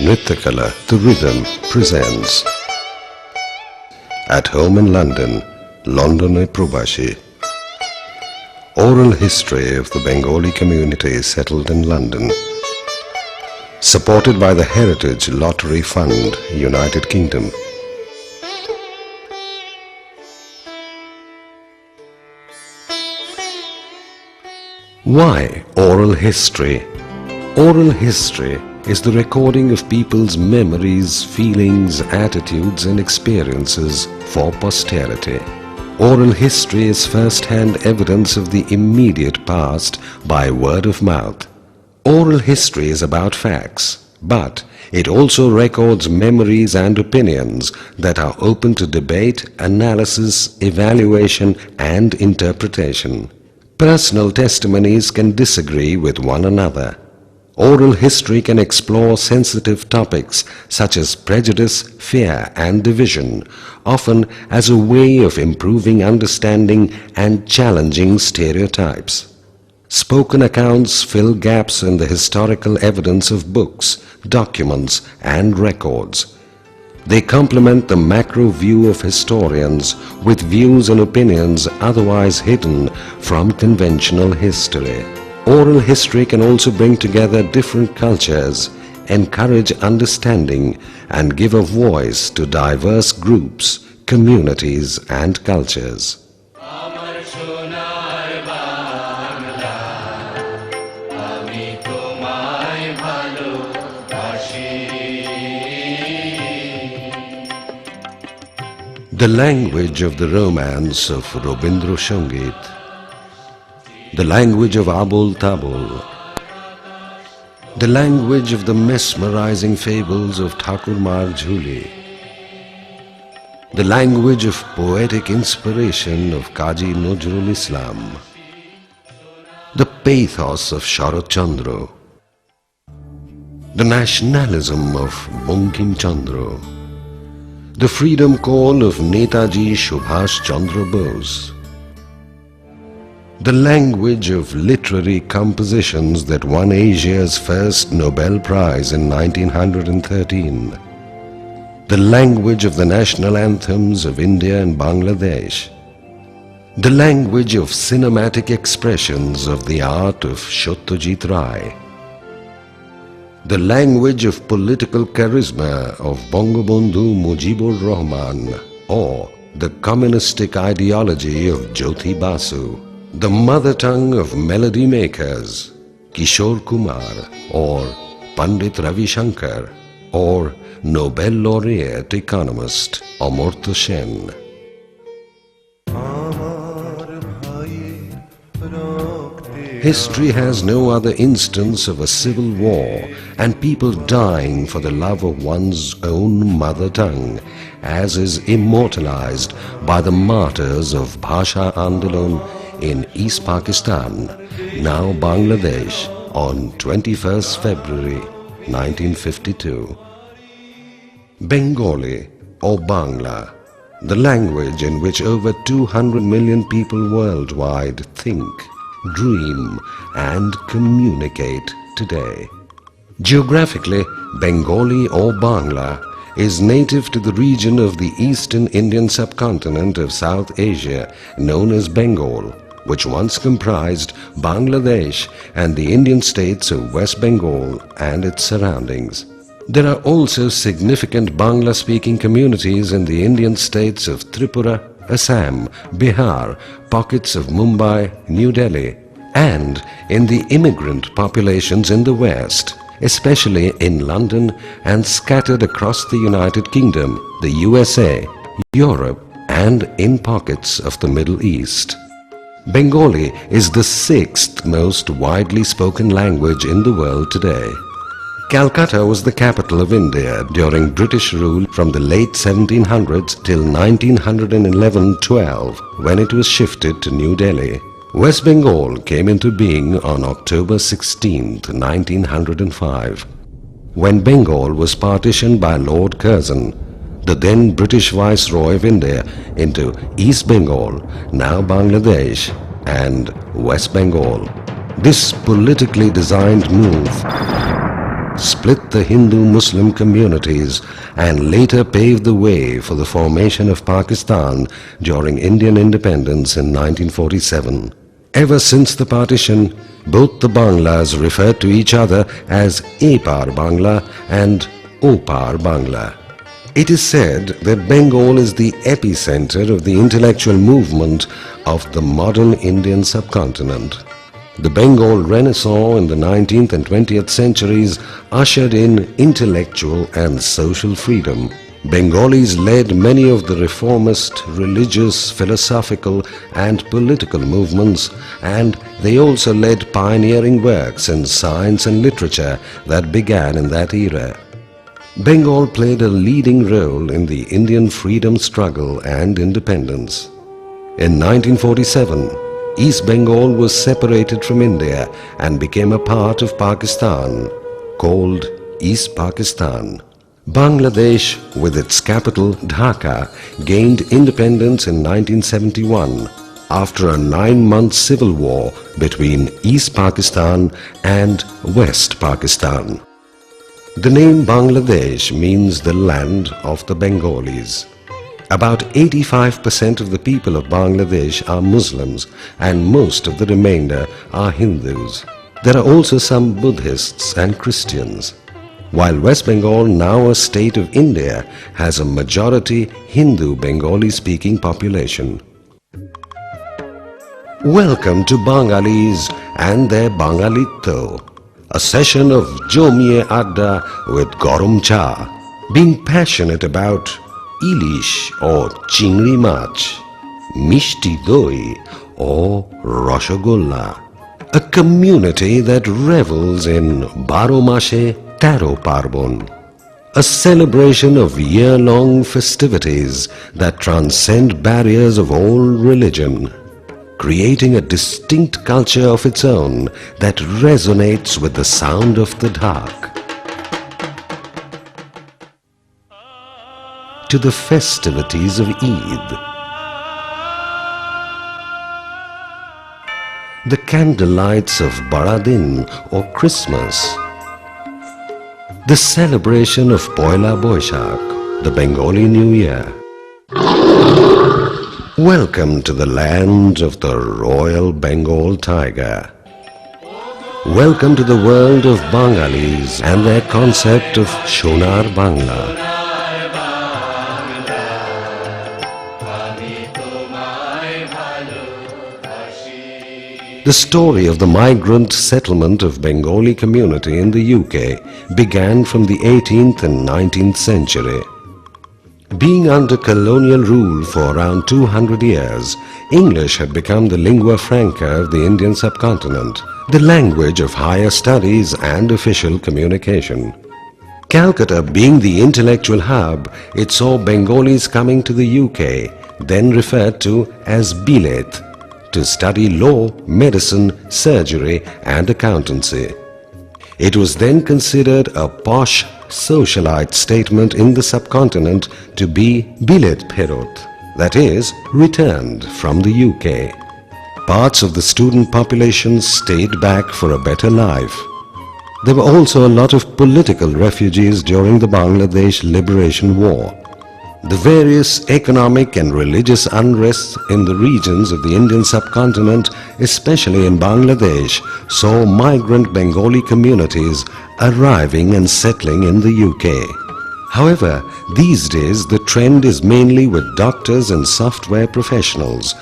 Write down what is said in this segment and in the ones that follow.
Nrityakala, the Rhythm presents At Home in London, London Probashi. Oral history of the Bengali community settled in London. Supported by the Heritage Lottery Fund, United Kingdom. Why oral history? Oral history is the recording of people's memories, feelings, attitudes and experiences for posterity. Oral history is first-hand evidence of the immediate past by word of mouth. Oral history is about facts, but it also records memories and opinions that are open to debate, analysis, evaluation and interpretation. Personal testimonies can disagree with one another. Oral history can explore sensitive topics such as prejudice, fear and division, often as a way of improving understanding and challenging stereotypes. Spoken accounts fill gaps in the historical evidence of books, documents and records. They complement the macro view of historians with views and opinions otherwise hidden from conventional history. Oral history can also bring together different cultures, encourage understanding and give a voice to diverse groups, communities and cultures. The language of the romance of Robindra Sangit, the language of Abul Tabul, the language of the mesmerizing fables of Thakur Mar Jhuli, the language of poetic inspiration of Kazi Nazrul Islam, the pathos of Sharat Chandra, the nationalism of Bankim Chandra, the freedom call of Netaji Subhash Chandra Bose, the language of literary compositions that won Asia's first Nobel Prize in 1913, the language of the national anthems of India and Bangladesh, the language of cinematic expressions of the art of Satyajit Ray, the language of political charisma of Bangabandhu Mujibur Rahman or the communistic ideology of Jyoti Basu, the mother tongue of melody makers Kishore Kumar or Pandit Ravi Shankar or Nobel laureate economist Amartya Sen. History has no other instance of a civil war and people dying for the love of one's own mother tongue as is immortalized by the martyrs of Bhasha Andolan in East Pakistan, now Bangladesh, on 21st February 1952. Bengali or Bangla, the language in which over 200 million people worldwide think, dream and communicate today. Geographically, Bengali or Bangla is native to the region of the eastern Indian subcontinent of South Asia known as Bengal, which once comprised Bangladesh and the Indian states of West Bengal and its surroundings. There are also significant Bangla-speaking communities in the Indian states of Tripura, Assam, Bihar, pockets of Mumbai, New Delhi, and in the immigrant populations in the West, especially in London and scattered across the United Kingdom, the USA, Europe, and in pockets of the Middle East. Bengali is the sixth most widely spoken language in the world today. Calcutta was the capital of India during British rule from the late 1700s till 1911-12 when it was shifted to New Delhi. West Bengal came into being on October 16, 1905, when Bengal was partitioned by Lord Curzon, the then British Viceroy of India, into East Bengal, now Bangladesh, and West Bengal. This politically designed move split the Hindu-Muslim communities and later paved the way for the formation of Pakistan during Indian independence in 1947. Ever since the partition, both the Banglas referred to each other as Epar Bangla and Opar Bangla. It is said that Bengal is the epicenter of the intellectual movement of the modern Indian subcontinent. The Bengal Renaissance in the 19th and 20th centuries ushered in intellectual and social freedom. Bengalis led many of the reformist, religious, philosophical and political movements, and they also led pioneering works in science and literature that began in that era. Bengal played a leading role in the Indian freedom struggle and independence. In 1947, East Bengal was separated from India and became a part of Pakistan, called East Pakistan. Bangladesh, with its capital Dhaka, gained independence in 1971 after a 9-month civil war between East Pakistan and West Pakistan. The name Bangladesh means the land of the Bengalis. About 85% of the people of Bangladesh are Muslims and most of the remainder are Hindus. There are also some Buddhists and Christians. While West Bengal, now a state of India, has a majority Hindu Bengali-speaking population. Welcome to Bengalis and their Bangalitto, a session of Jomiye Adda with Gorom Cha, being passionate about Ilish or Chingri Mach, Mishti Doi or Rashogolla, a community that revels in Baro Mashe Tero Parbon, a celebration of year-long festivities that transcend barriers of all religion, creating a distinct culture of its own that resonates with the sound of the dhak. To the festivities of Eid, the candlelights of Baradin or Christmas, the celebration of Poila Boishakh, the Bengali New Year. Welcome to the land of the Royal Bengal Tiger. Welcome to the world of Bengalis and their concept of Shonar Bangla. The story of the migrant settlement of Bengali community in the UK began from the 18th and 19th century. Being under colonial rule for around 200 years, English had become the lingua franca of the Indian subcontinent, the language of higher studies and official communication. Calcutta being the intellectual hub, it saw Bengalis coming to the UK, then referred to as Bilet, to study law, medicine, surgery and accountancy. It was then considered a posh socialite statement in the subcontinent to be Bilet Perot, that is, returned from the UK. Parts of the student population stayed back for a better life. There were also a lot of political refugees during the Bangladesh Liberation War. The various economic and religious unrests in the regions of the Indian subcontinent, especially in Bangladesh, saw migrant Bengali communities arriving and settling in the UK. However, these days the trend is mainly with doctors and software professionals.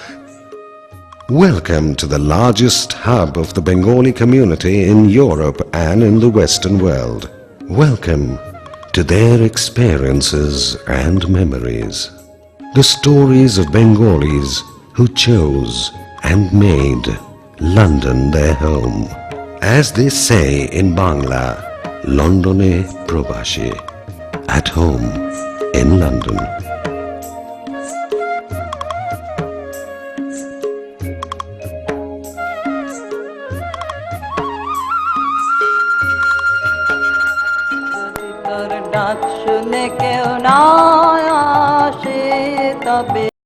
Welcome to the largest hub of the Bengali community in Europe and in the Western world. Welcome to their experiences and memories. The stories of Bengalis who chose and made London their home. As they say in Bangla, Londone Probashi, at home in London. ডাক শুনে কেউ না আসে তবে